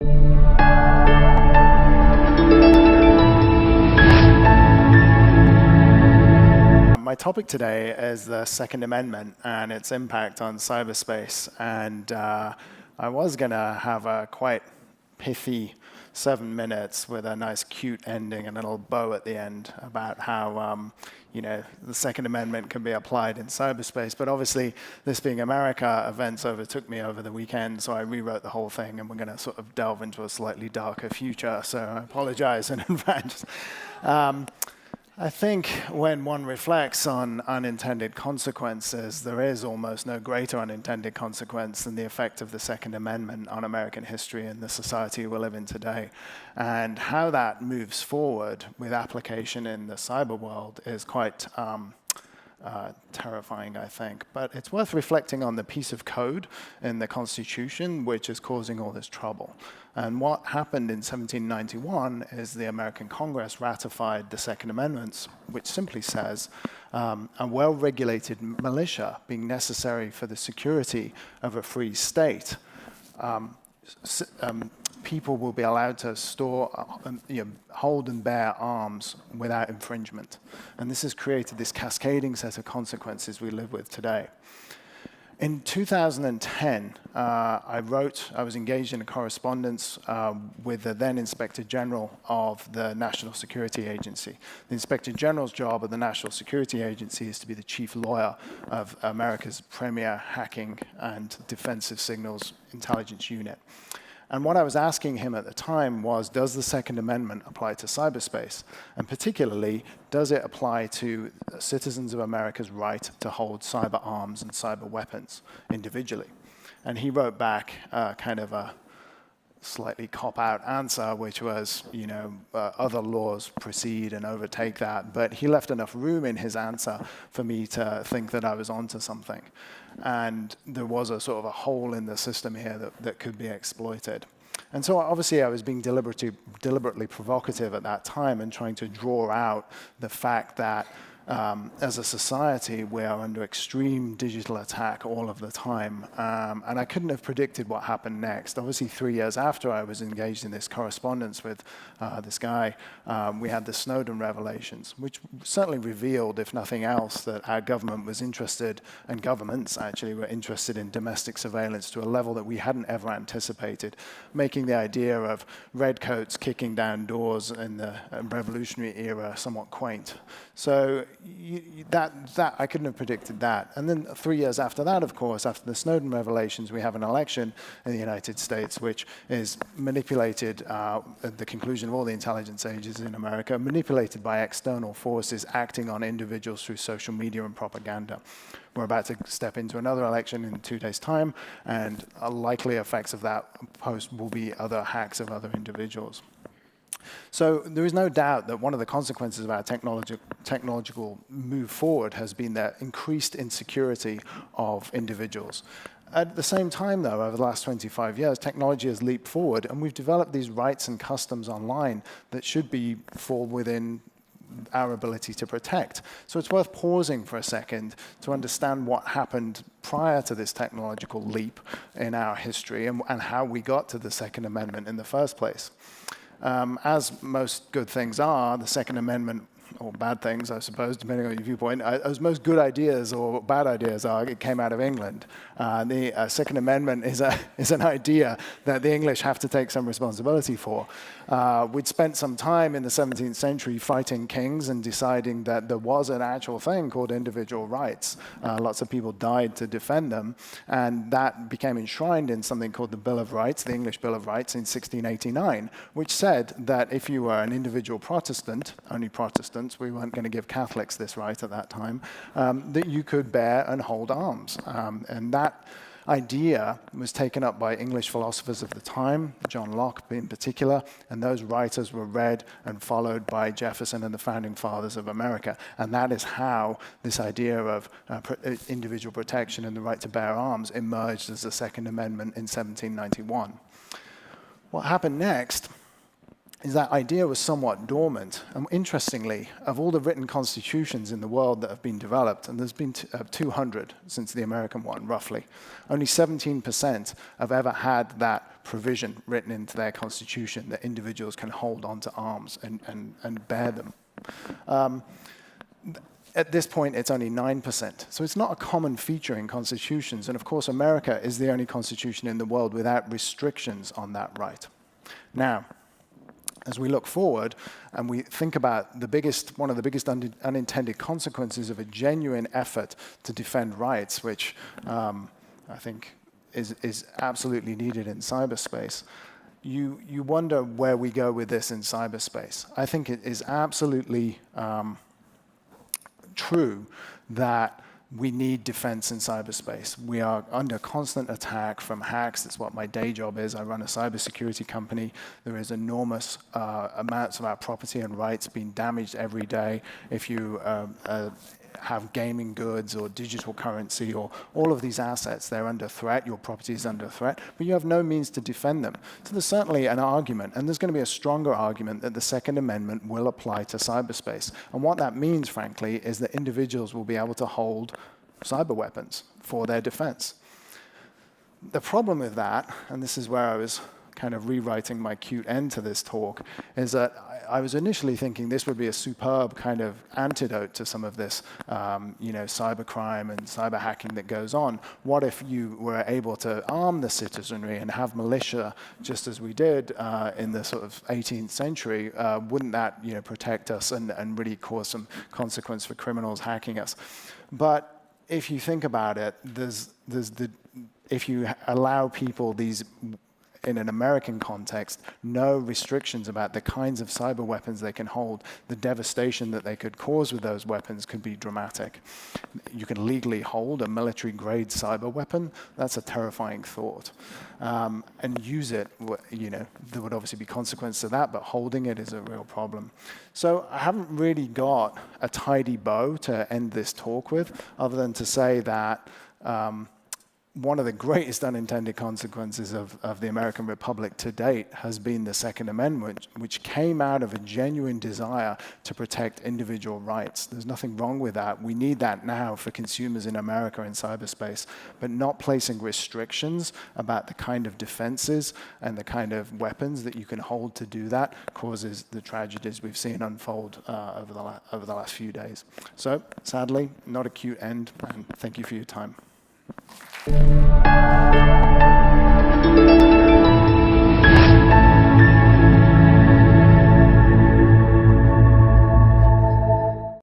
My topic today is the Second Amendment and its impact on cyberspace. And I was going to have a quite pithy 7 minutes with a nice cute ending and a little bow at the end about how the Second Amendment can be applied in cyberspace. But obviously, this being America, events overtook me over the weekend, so I rewrote the whole thing, and we're going to sort of delve into a slightly darker future. So I apologize in advance. I think when one reflects on unintended consequences, there is almost no greater unintended consequence than the effect of the Second Amendment on American history and the society we live in today. And how that moves forward with application in the cyber world is quite terrifying, I think. But it's worth reflecting on the piece of code in the Constitution which is causing all this trouble. And what happened in 1791 is the American Congress ratified the Second Amendment, which simply says, a well-regulated militia being necessary for the security of a free state, people will be allowed to store, hold and bear arms without infringement. And this has created this cascading set of consequences we live with today. In 2010, I was engaged in a correspondence with the then Inspector General of the National Security Agency. The Inspector General's job at the National Security Agency is to be the chief lawyer of America's premier hacking and defensive signals intelligence unit. And what I was asking him at the time was, does the Second Amendment apply to cyberspace? And particularly, does it apply to citizens of America's right to hold cyber arms and cyber weapons individually? And he wrote back kind of a slightly cop-out answer, which was, other laws precede and overtake that. But he left enough room in his answer for me to think that I was onto something. And there was a sort of a hole in the system here that could be exploited. And so obviously I was being deliberately provocative at that time and trying to draw out the fact that as a society, we are under extreme digital attack all of the time. And I couldn't have predicted what happened next. Obviously, 3 years after I was engaged in this correspondence with this guy, we had the Snowden revelations, which certainly revealed, if nothing else, that our government was interested, and governments actually were interested in domestic surveillance to a level that we hadn't ever anticipated, making the idea of redcoats kicking down doors in the revolutionary era somewhat quaint. So that I couldn't have predicted that. And then 3 years after that, of course, after the Snowden revelations, we have an election in the United States which is manipulated at the conclusion of all the intelligence agencies in America, manipulated by external forces acting on individuals through social media and propaganda. We're about to step into another election in 2 days' time, and likely effects of that post will be other hacks of other individuals. So there is no doubt that one of the consequences of our technological move forward has been the increased insecurity of individuals. At the same time, though, over the last 25 years, technology has leaped forward, and we've developed these rights and customs online that should fall within our ability to protect. So it's worth pausing for a second to understand what happened prior to this technological leap in our history and how we got to the Second Amendment in the first place. As most good things are, the Second Amendment, or bad things, I suppose, depending on your viewpoint, as most good ideas or bad ideas are, it came out of England. The Second Amendment is an idea that the English have to take some responsibility for. We'd spent some time in the 17th century fighting kings and deciding that there was an actual thing called individual rights. Lots of people died to defend them, and that became enshrined in something called the Bill of Rights, the English Bill of Rights in 1689, which said that if you were an individual Protestant, only Protestants, we weren't going to give Catholics this right at that time, that you could bear and hold arms. And that idea was taken up by English philosophers of the time, John Locke in particular, and those writers were read and followed by Jefferson and the founding fathers of America. And that is how this idea of individual protection and the right to bear arms emerged as the Second Amendment in 1791. What happened next is that idea was somewhat dormant. And interestingly, of all the written constitutions in the world that have been developed, and there's been 200 since the American one, roughly, only 17% have ever had that provision written into their constitution that individuals can hold onto arms and bear them. At this point, it's only 9%. So it's not a common feature in constitutions. And of course, America is the only constitution in the world without restrictions on that right. Now, as we look forward and we think about one of the biggest unintended consequences of a genuine effort to defend rights, which I think is absolutely needed in cyberspace, you wonder where we go with this in cyberspace. I think it is absolutely true that we need defense in cyberspace. We are under constant attack from hacks. That's what my day job is. I run a cybersecurity company. There is enormous amounts of our property and rights being damaged every day. If you have gaming goods or digital currency or all of these assets, they're under threat. Your property is under threat, but you have no means to defend them. So there's certainly an argument, and there's going to be a stronger argument that the Second Amendment will apply to cyberspace. And what that means, frankly, is that individuals will be able to hold cyber weapons for their defense. The problem with that, and this is where I was kind of rewriting my cute end to this talk, is that I was initially thinking this would be a superb kind of antidote to some of this, cybercrime and cyber hacking that goes on. What if you were able to arm the citizenry and have militia, just as we did in the sort of 18th century? Wouldn't that, protect us and really cause some consequence for criminals hacking us? But if you think about it, if you allow people these, in an American context, no restrictions about the kinds of cyber weapons they can hold, the devastation that they could cause with those weapons could be dramatic. You can legally hold a military-grade cyber weapon. That's a terrifying thought. And use it, there would obviously be consequences to that, but holding it is a real problem. So I haven't really got a tidy bow to end this talk with, other than to say that one of the greatest unintended consequences of the American Republic to date has been the Second Amendment, which came out of a genuine desire to protect individual rights. There's nothing wrong with that. We need that now for consumers in America in cyberspace, but not placing restrictions about the kind of defenses and the kind of weapons that you can hold to do that causes the tragedies we've seen unfold over the last few days. So, sadly, not a cute end, and thank you for your time.